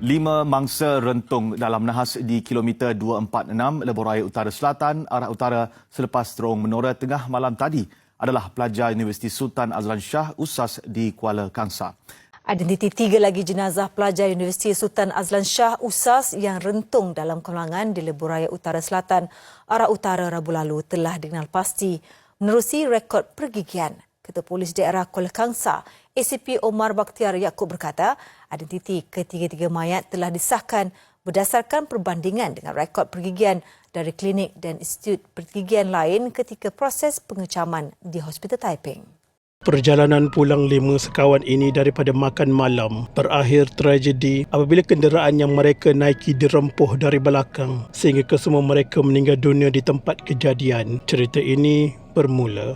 5 mangsa rentung dalam nahas di kilometer 246 Lebuh Raya Utara Selatan, arah utara selepas terowong menora tengah malam tadi adalah pelajar Universiti Sultan Azlan Shah USAS di Kuala Kangsar. Identiti 3 lagi jenazah pelajar Universiti Sultan Azlan Shah USAS yang rentung dalam kemangan di Lebuh Raya Utara Selatan, arah utara Rabu lalu telah dikenal pasti menerusi rekod pergigian. Ketua Polis Daerah Kuala Kangsar, ACP Omar Bakhtiar Yaakob berkata, identiti ketiga-tiga mayat telah disahkan berdasarkan perbandingan dengan rekod pergigian dari klinik dan institut pergigian lain ketika proses pengecaman di Hospital Taiping. Perjalanan pulang 5 sekawan ini daripada makan malam berakhir tragedi apabila kenderaan yang mereka naiki dirempuh dari belakang sehingga kesemua mereka meninggal dunia di tempat kejadian. Cerita ini bermula.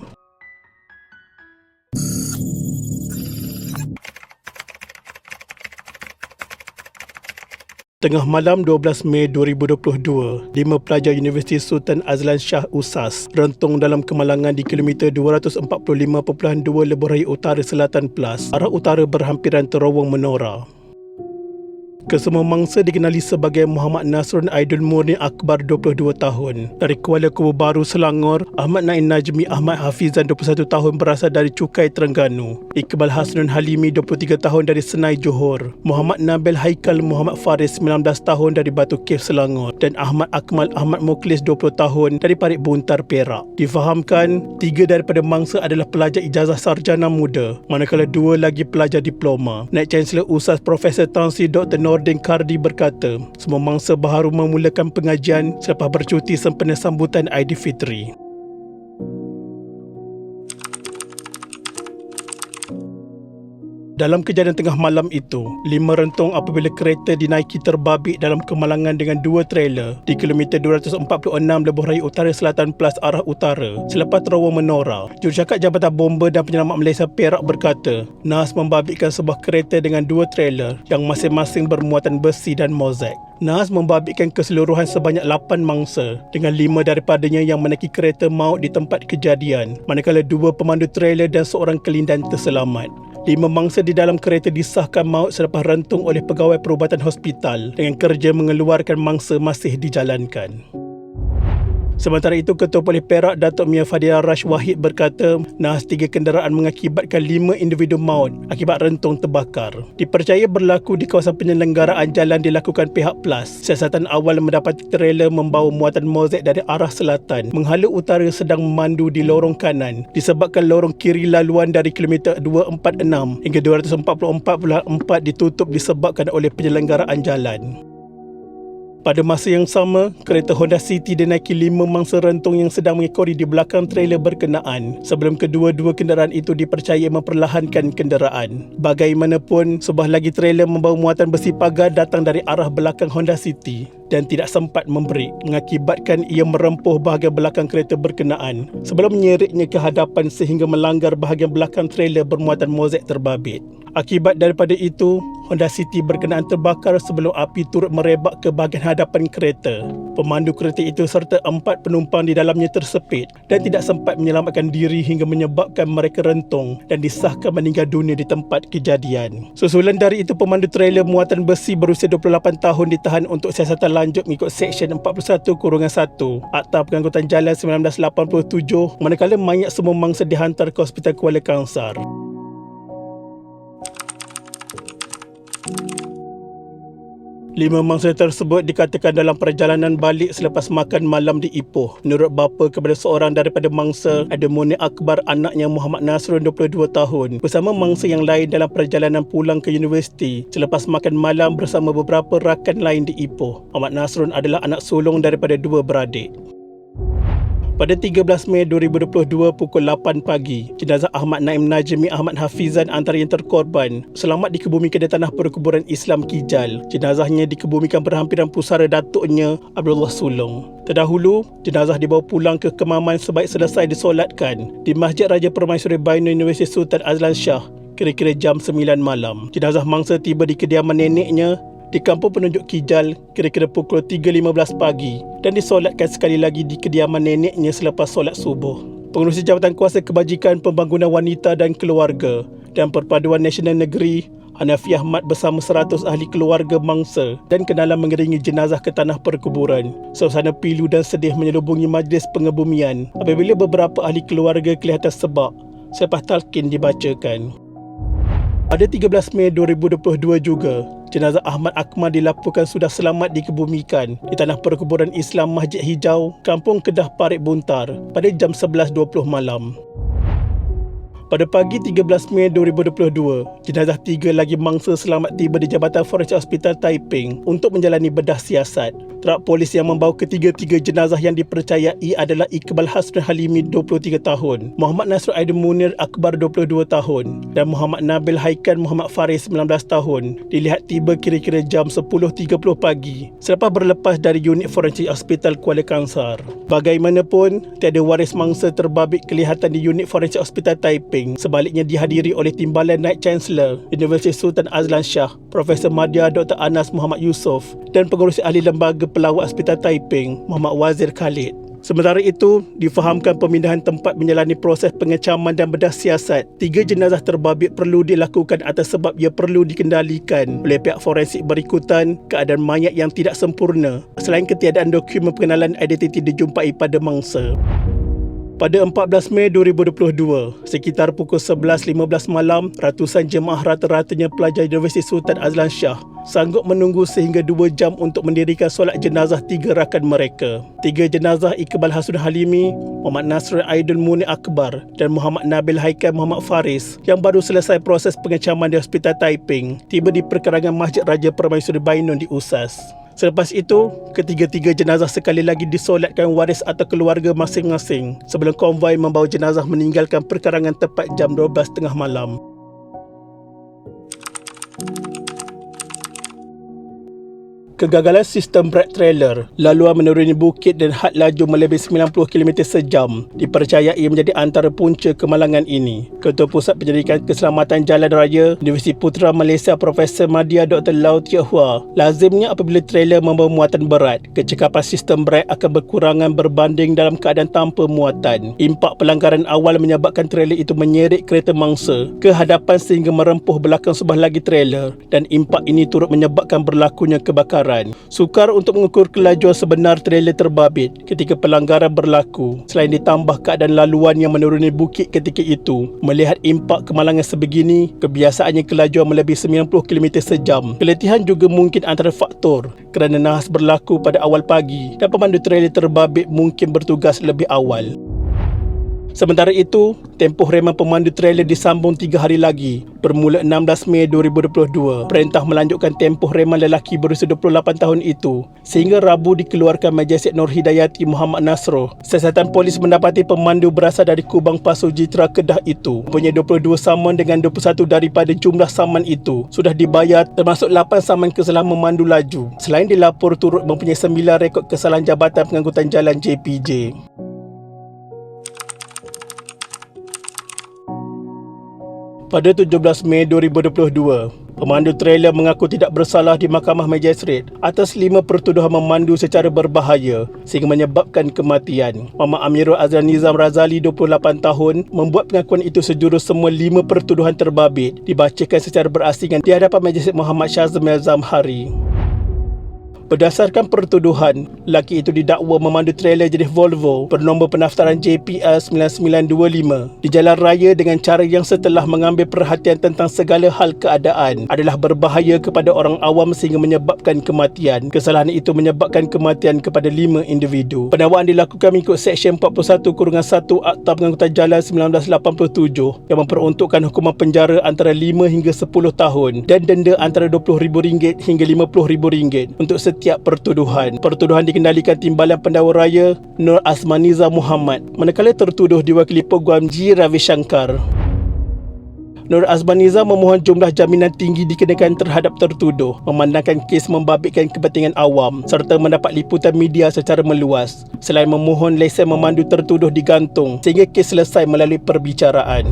Tengah malam 12 Mei 2022, 5 pelajar Universiti Sultan Azlan Shah USAS rentung dalam kemalangan di kilometer 245.2 Lebuh Raya Utara Selatan Plus, arah utara berhampiran terowong menora. Kesemua mangsa dikenali sebagai Muhammad Nasrun Aidul Murni Akbar 22 tahun dari Kuala Kubu Baru Selangor, Ahmad Naim Najmi Ahmad Hafizan 21 tahun berasal dari Cukai Terengganu, Iqbal Hasnun Halimi 23 tahun dari Senai Johor, Muhammad Nabil Haikal Muhammad Faris 19 tahun dari Batu Cave Selangor dan Ahmad Akmal Ahmad Muklis 20 tahun dari Parit Buntar Perak. Difahamkan 3 daripada mangsa adalah pelajar ijazah sarjana muda, manakala 2 lagi pelajar diploma. Naib Chancellor USAS Profesor Tan Sri Dr. Nordin Kardi berkata, semua mangsa baharu memulakan pengajian selepas bercuti sempena sambutan Aidilfitri. Dalam kejadian tengah malam itu, 5 rentung apabila kereta dinaiki terbabit dalam kemalangan dengan 2 trailer di kilometer 246 Lebuh Raya Utara Selatan Plus arah utara selepas terowong menora. Jurucakap Jabatan Bomba dan Penyelamat Malaysia Perak berkata, nahas membabitkan sebuah kereta dengan 2 trailer yang masing-masing bermuatan besi dan mozaik. Nahas membabitkan keseluruhan sebanyak 8 mangsa dengan 5 daripadanya yang menaiki kereta maut di tempat kejadian, manakala 2 pemandu trailer dan seorang kelindan terselamat. 5 mangsa di dalam kereta disahkan maut selepas rentung oleh pegawai perubatan hospital dengan kerja mengeluarkan mangsa masih dijalankan. Sementara itu, Ketua Polis Perak Datuk Mia Fadila Rash Wahid berkata, nahas 3 kenderaan mengakibatkan 5 individu maut akibat rentung terbakar. Dipercaya berlaku di kawasan penyelenggaraan jalan dilakukan pihak PLAS. Siasatan awal mendapati trailer membawa muatan mozaik dari arah selatan menghala utara sedang memandu di lorong kanan disebabkan lorong kiri laluan dari kilometer 246 hingga 244.4 ditutup disebabkan oleh penyelenggaraan jalan. Pada masa yang sama, kereta Honda City dinaiki 5 mangsa rentung yang sedang mengekori di belakang trailer berkenaan sebelum kedua-dua kenderaan itu dipercayai memperlahankan kenderaan. Bagaimanapun, sebuah lagi trailer membawa muatan besi pagar datang dari arah belakang Honda City dan tidak sempat membreak mengakibatkan ia merempuh bahagian belakang kereta berkenaan sebelum menyeritnya ke hadapan sehingga melanggar bahagian belakang trailer bermuatan mozaik terbabit. Akibat daripada itu, Honda City berkenaan terbakar sebelum api turut merebak ke bahagian hadapan kereta. Pemandu kereta itu serta 4 penumpang di dalamnya tersepit dan tidak sempat menyelamatkan diri hingga menyebabkan mereka rentung dan disahkan meninggal dunia di tempat kejadian. Susulan dari itu, pemandu trailer muatan besi berusia 28 tahun ditahan untuk siasatan lanjut mengikut Seksyen 41-1 Akta Pengangkutan Jalan 1987, manakala mayat semua mangsa dihantar ke Hospital Kuala Kangsar. Lima mangsa tersebut dikatakan dalam perjalanan balik selepas makan malam di Ipoh. Menurut bapa kepada seorang daripada mangsa, ada Murni Akbar anaknya Muhammad Nasrun 22 tahun bersama mangsa yang lain dalam perjalanan pulang ke universiti selepas makan malam bersama beberapa rakan lain di Ipoh. Muhammad Nasrun adalah anak sulung daripada 2 beradik. Pada 13 Mei 2022 pukul 8 pagi, jenazah Ahmad Naim Najmi Ahmad Hafizan antara yang terkorban selamat dikebumikan di tanah perkuburan Islam Kijal. Jenazahnya dikebumikan berhampiran pusara datuknya Abdullah Sulong. Terdahulu, jenazah dibawa pulang ke kemaman sebaik selesai disolatkan di Masjid Raja Permaisuri Bainu Universiti Sultan Azlan Shah kira-kira jam 9 malam. Jenazah mangsa tiba di kediaman neneknya di Kampung Penunjuk Kijal kira-kira pukul 3.15 pagi dan disolatkan sekali lagi di kediaman neneknya selepas solat subuh. Pengerusi Jabatan Kuasa Kebajikan Pembangunan Wanita dan Keluarga dan Perpaduan Nasional Negeri Hanafi Ahmad bersama 100 ahli keluarga mangsa dan kenalan mengiringi jenazah ke tanah perkuburan. Suasana pilu dan sedih menyelubungi majlis pengebumian apabila beberapa ahli keluarga kelihatan sebab selepas talqin dibacakan. Pada 13 Mei 2022 juga, jenazah Ahmad Akmal dilaporkan sudah selamat dikebumikan di tanah perkuburan Islam Masjid Hijau, Kampung Kedah Parit Buntar pada jam 11.20 malam. Pada pagi 13 Mei 2022, jenazah 3 lagi mangsa selamat tiba di Jabatan Forensik Hospital Taiping untuk menjalani bedah siasat. Trak polis yang membawa ketiga-tiga jenazah yang dipercayai adalah Iqbal Hasrul Halimi 23 tahun, Muhammad Nasrul Aidil Munir Akbar 22 tahun dan Muhammad Nabil Haikan Muhammad Faris 19 tahun dilihat tiba kira-kira jam 10.30 pagi selepas berlepas dari unit forensik Hospital Kuala Kangsar. Bagaimanapun, tiada waris mangsa terbabit kelihatan di unit forensik Hospital Taiping. Sebaliknya dihadiri oleh Timbalan Naib Chancellor Universiti Sultan Azlan Shah, Profesor Madya Dr. Anas Muhammad Yusof dan pengurusi ahli lembaga pelawat Hospital Taiping Muhammad Wazir Khalid. Sementara itu, difahamkan pemindahan tempat menjalani proses pengecaman dan bedah siasat. 3 jenazah terbabit perlu dilakukan atas sebab ia perlu dikendalikan oleh pihak forensik berikutan keadaan mayat yang tidak sempurna selain ketiadaan dokumen pengenalan identiti dijumpai pada mangsa. Pada 14 Mei 2022, sekitar pukul 11.15 malam, ratusan jemaah rata-ratanya pelajar Universiti Sultan Azlan Shah sanggup menunggu sehingga 2 jam untuk mendirikan solat jenazah 3 rakan mereka. 3 jenazah Iqbal Hasrul Halimi, Muhammad Nasrul Aidil Munir Akbar dan Muhammad Nabil Haikan Muhammad Faris yang baru selesai proses pengecaman di Hospital Taiping tiba di perkarangan Masjid Raja Permaisuri Bainun di Usas. Selepas itu, ketiga-tiga jenazah sekali lagi disolatkan waris atau keluarga masing-masing sebelum konvoi membawa jenazah meninggalkan perkarangan tepat jam 12.30 malam. Kegagalan sistem brake trailer, laluan menuruni bukit dan had laju melebihi 90 km sejam dipercayai menjadi antara punca kemalangan ini. Ketua Pusat Penyelidikan Keselamatan Jalan Raya Universiti Putra Malaysia Profesor Madya Dr. Lau Tia Hua, lazimnya apabila trailer membawa muatan berat, kecekapan sistem brake akan berkurangan berbanding dalam keadaan tanpa muatan. Impak pelanggaran awal menyebabkan trailer itu menyeret kereta mangsa ke hadapan sehingga merempuh belakang sebelah lagi trailer dan impak ini turut menyebabkan berlakunya kebakaran. Sukar untuk mengukur kelajuan sebenar trailer terbabit ketika pelanggaran berlaku. Selain ditambah keadaan laluan yang menuruni bukit ketika itu, melihat impak kemalangan sebegini, kebiasaannya kelajuan melebihi 90 km sejam. Keletihan juga mungkin antara faktor kerana nahas berlaku pada awal pagi dan pemandu trailer terbabit mungkin bertugas lebih awal. Sementara itu, tempoh reman pemandu trailer disambung 3 hari lagi. Bermula 16 Mei 2022, perintah melanjutkan tempoh reman lelaki berusia 28 tahun itu sehingga Rabu dikeluarkan Majestik Nur Hidayati Muhammad Nasro. Siasatan polis mendapati pemandu berasal dari Kubang Pasu Jitra Kedah itu mempunyai 22 saman dengan 21 daripada jumlah saman itu sudah dibayar termasuk 8 saman kesalahan memandu laju. Selain dilapor turut mempunyai 9 rekod kesalahan Jabatan Pengangkutan Jalan JPJ. Pada 17 Mei 2022, pemandu trailer mengaku tidak bersalah di Mahkamah Magistrate atas 5 pertuduhan memandu secara berbahaya sehingga menyebabkan kematian. Muhammad Amirul Azlan Nizam Razali 28 tahun membuat pengakuan itu sejurus semua 5 pertuduhan terbabit dibacakan secara berasingan di hadapan Majlis Muhammad Syazmil Zamhari. Berdasarkan pertuduhan, lelaki itu didakwa memandu trailer jenis Volvo bernombor pendaftaran JPL 9925 di jalan raya dengan cara yang setelah mengambil perhatian tentang segala hal keadaan adalah berbahaya kepada orang awam sehingga menyebabkan kematian. Kesalahan itu menyebabkan kematian kepada 5 individu. Pendakwaan dilakukan mengikut Seksyen 41-1 Akta Pengangkutan Jalan 1987 yang memperuntukkan hukuman penjara antara 5 hingga 10 tahun dan denda antara RM20,000 hingga RM50,000 untuk setiap pertuduhan. Pertuduhan dikendalikan Timbalan Pendakwa Raya Nur Azmaniza Muhammad, manakala tertuduh diwakili Peguam G. Ravi Shankar. Nur Azmaniza memohon jumlah jaminan tinggi dikenakan terhadap tertuduh, memandangkan kes membabitkan kepentingan awam serta mendapat liputan media secara meluas. Selain memohon, lesen memandu tertuduh digantung sehingga kes selesai melalui perbicaraan.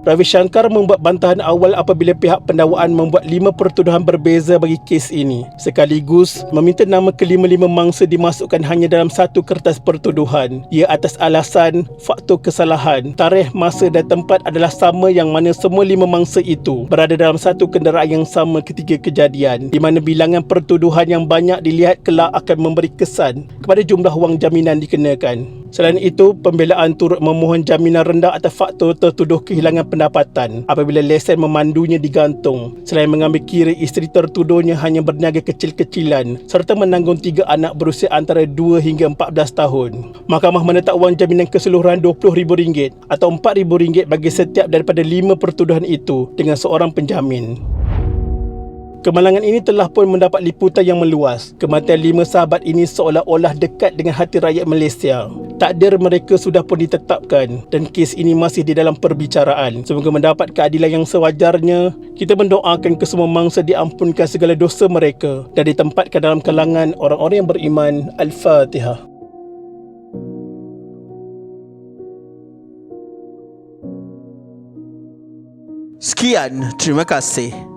Ravi Shankar membuat bantahan awal apabila pihak pendakwaan membuat 5 pertuduhan berbeza bagi kes ini, sekaligus meminta nama kelima-lima mangsa dimasukkan hanya dalam satu kertas pertuduhan. Ia atas alasan faktor kesalahan, tarikh, masa dan tempat adalah sama yang mana semua 5 mangsa itu berada dalam satu kenderaan yang sama ketika kejadian, di mana bilangan pertuduhan yang banyak dilihat kelak akan memberi kesan kepada jumlah wang jaminan dikenakan. Selain itu, pembelaan turut memohon jaminan rendah atas faktor tertuduh kehilangan pendapatan apabila lesen memandunya digantung, selain mengambil kira isteri tertuduhnya hanya berniaga kecil-kecilan serta menanggung 3 anak berusia antara 2 hingga 14 tahun. Mahkamah menetap wang jaminan keseluruhan RM20,000 atau RM4,000 bagi setiap daripada 5 pertuduhan itu dengan seorang penjamin. Kemalangan ini telah pun mendapat liputan yang meluas. Kematian 5 sahabat ini seolah-olah dekat dengan hati rakyat Malaysia. Takdir mereka sudah pun ditetapkan dan kes ini masih di dalam perbicaraan. Semoga mendapat keadilan yang sewajarnya. Kita mendoakan kesemua mangsa diampunkan segala dosa mereka dan ditempatkan dalam kalangan orang-orang yang beriman. Al-Fatihah. Sekian, terima kasih.